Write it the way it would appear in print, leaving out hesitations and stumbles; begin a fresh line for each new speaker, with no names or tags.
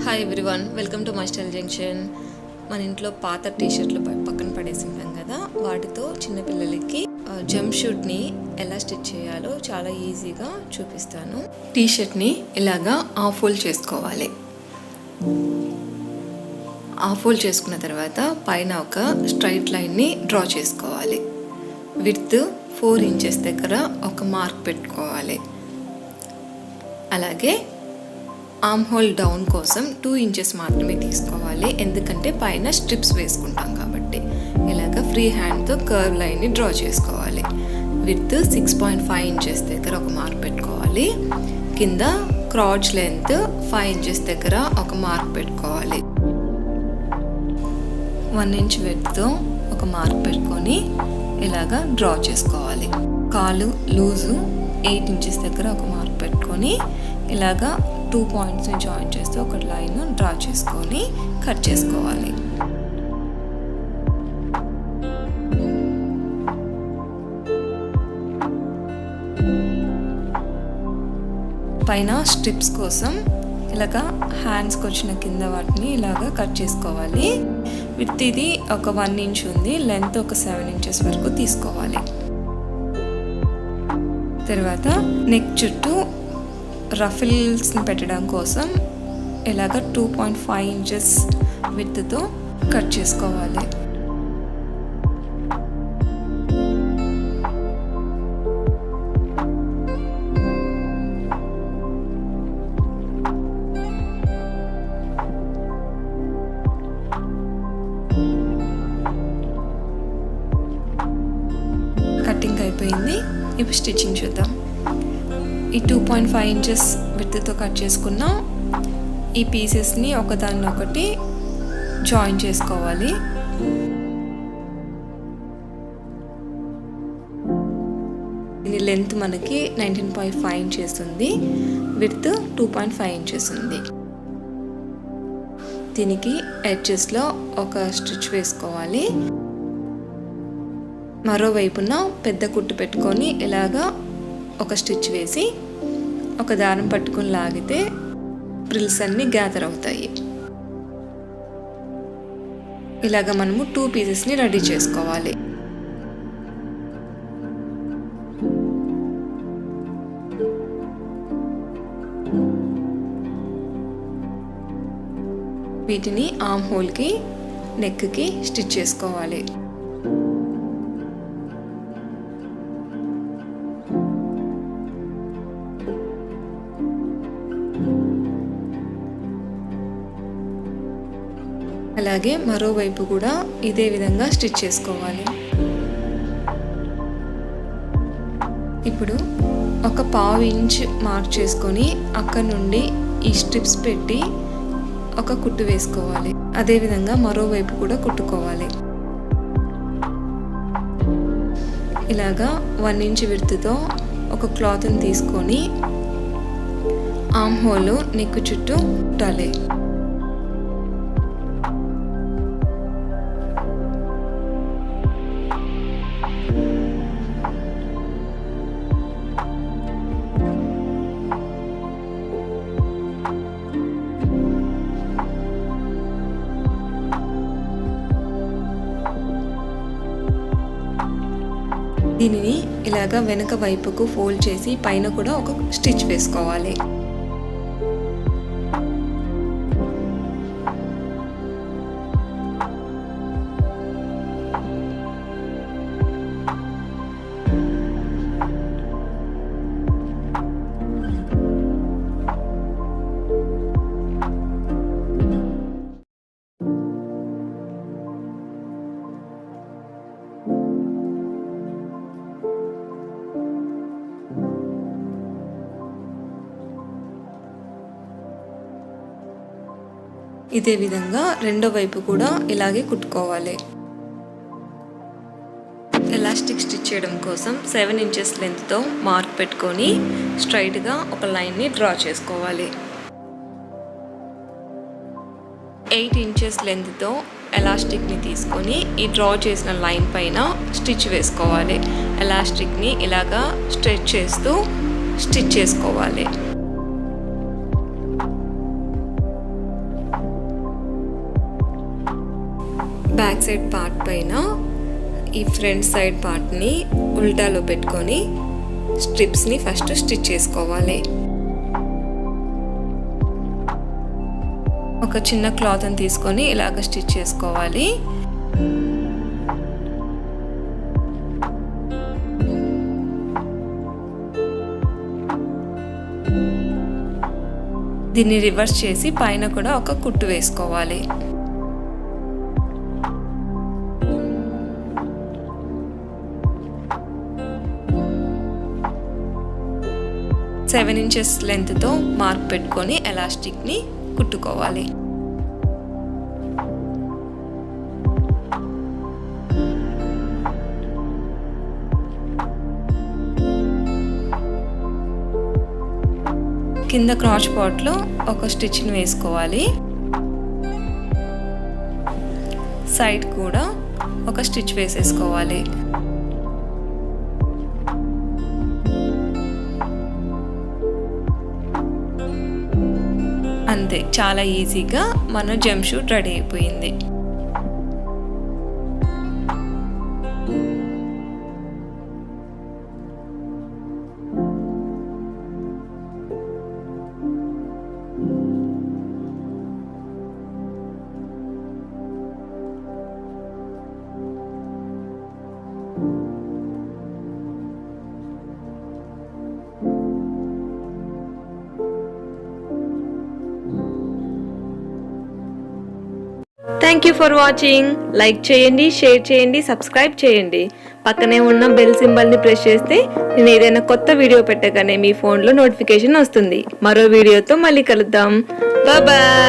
Hi everyone, welcome to my style junction. మన ఇంట్లో పాత టీషర్ట్లు పక్కన పడేసి ఉంటాం కదా, వాటితో చిన్నపిల్లలకి జంప్ షూట్ని ఎలా స్టిచ్ చేయాలో చాలా ఈజీగా చూపిస్తాను. టీషర్ట్ని ఇలాగా హాఫ్ ఫోల్డ్ చేసుకోవాలి. హాఫ్ ఫోల్డ్ చేసుకున్న తర్వాత పైన ఒక స్ట్రైట్ లైన్ని డ్రా చేసుకోవాలి. విడ్త్ 4 ఇంచెస్ దగ్గర ఒక మార్క్ పెట్టుకోవాలి. అలాగే ఆర్మ్ హోల్ డౌన్ కోసం 2 ఇంచెస్ మాత్రమే తీసుకోవాలి, ఎందుకంటే పైన స్ట్రిప్స్ వేసుకుంటాం కాబట్టి. ఇలాగ ఫ్రీ హ్యాండ్తో కర్వ్ లైన్ని డ్రా చేసుకోవాలి. విడ్త్ 6.5 ఇంచెస్ దగ్గర ఒక మార్క్ పెట్టుకోవాలి. కింద క్రాచ్ లెంత్ 5 ఇంచెస్ దగ్గర ఒక మార్క్ పెట్టుకోవాలి. 1 ఇంచ్ విడ్త్తో ఒక మార్క్ పెట్టుకొని ఇలాగా డ్రా చేసుకోవాలి. కాలు లూజు 8 ఇంచెస్ దగ్గర ఒక మార్క్ పెట్టుకొని ఇలాగా 2 పాయింట్స్ని జాయిన్ చేస్తూ ఒక లైన్ డ్రా చేసుకొని కట్ చేసుకోవాలి. పైన స్ట్రిప్స్ కోసం ఇలాగా హ్యాండ్స్కి వచ్చిన కింద వాటిని ఇలాగా కట్ చేసుకోవాలి. విత్ ఇది ఒక 1 ఇంచ్ ఉంది, లెంత్ ఒక 7 ఇంచెస్ వరకు తీసుకోవాలి. తర్వాత నెక్ చుట్టూ రఫిల్స్ని పెట్టడం కోసం ఇలాగ 2.5 ఇంచెస్ విడ్త్తో కట్ చేసుకోవాలి. కటింగ్ అయిపోయింది. ఇప్పుడు స్టిచ్చింగ్ చూద్దాం. ఈ 2.5 ఇంచెస్ విడ్త్తో కట్ చేసుకున్న ఈ పీసెస్ని ఒకదాన్నొకటి జాయిన్ చేసుకోవాలి. దీని లెంత్ మనకి 19.5 ఇంచెస్ ఉంది, విడ్త్ 2.5 ఇంచెస్ ఉంది. దీనికి ఎడ్జెస్లో ఒక స్టిచ్ వేసుకోవాలి. మరోవైపున పెద్ద కుట్టు పెట్టుకొని ఇలాగా ఒక స్టిచ్ వేసి ఒక దారం పట్టుకుని లాగితే ప్రిల్స్ అన్నీ గ్యాదర్ అవుతాయి. ఇలాగ మనము 2 పీసెస్ని రెడీ చేసుకోవాలి. వీటిని ఆర్మ్ హోల్కి నెక్కి స్టిచ్ చేసుకోవాలి. అలాగే మరోవైపు కూడా ఇదే విధంగా స్టిచ్ చేసుకోవాలి. ఇప్పుడు ఒక 1/2 ఇంచ్ మార్క్ చేసుకొని అక్కడ నుండి ఈ స్ట్రిప్స్ పెట్టి ఒక కుట్టు వేసుకోవాలి. అదేవిధంగా మరోవైపు కూడా కుట్టుకోవాలి. ఇలాగా 1 ఇంచ్ విడ్త్తో ఒక క్లాత్ని తీసుకొని ఆర్మ్ హోల్ నెక్ చుట్టూ కుట్టాలి. దీనిని ఇలాగా వెనక వైపుకు ఫోల్డ్ చేసి పైన కూడా ఒక స్టిచ్ వేసుకోవాలి. ఇదే విధంగా రెండో వైపు కూడా ఇలాగే కుట్టుకోవాలి. ఎలాస్టిక్ స్టిచ్ చేయడం కోసం 7 ఇంచెస్ లెంత్తో మార్క్ పెట్టుకొని స్ట్రైట్గా ఒక లైన్ని డ్రా చేసుకోవాలి. 8 ఇంచెస్ లెంత్తో ఎలాస్టిక్ని తీసుకొని ఈ డ్రా చేసిన లైన్ పైన స్టిచ్ వేసుకోవాలి. ఎలాస్టిక్ని ఇలాగా స్ట్రెచ్ చేస్తూ స్టిచ్ చేసుకోవాలి. బ్యాక్ సైడ్ పార్ట్ పైన ఈ ఫ్రంట్ సైడ్ పార్ట్ని ఉల్టాలో పెట్టుకొని స్ట్రిప్స్ని ఫస్ట్ స్టిచ్ చేసుకోవాలి. ఒక చిన్న క్లాత్ని తీసుకొని ఇలాగ స్టిచ్ చేసుకోవాలి. దీన్ని రివర్స్ చేసి పైన కూడా ఒక కుట్టు వేసుకోవాలి. సెవెన్ ఇంచెస్ లెంత్తో మార్క్ పెట్టుకొని ఎలాస్టిక్ని కుట్టుకోవాలి. కింద క్రాచ్ పార్ట్లో ఒక స్టిచ్ని వేసుకోవాలి. సైడ్ కూడా ఒక స్టిచ్ వేసేసుకోవాలి. అంతే, చాలా ఈజీగా మన జంప్ షూట్ రెడీ అయిపోయింది. Thank you for watching. Like చేయండి, షేర్ చేయండి, సబ్స్క్రైబ్ చేయండి. పక్కనే ఉన్న బెల్ సింబల్ని ప్రెస్ చేస్తే నేను ఏదైనా కొత్త వీడియో పెట్టగానే మీ ఫోన్లో నోటిఫికేషన్ వస్తుంది. మరో వీడియోతో మళ్ళీ కలుద్దాం. బాయ్.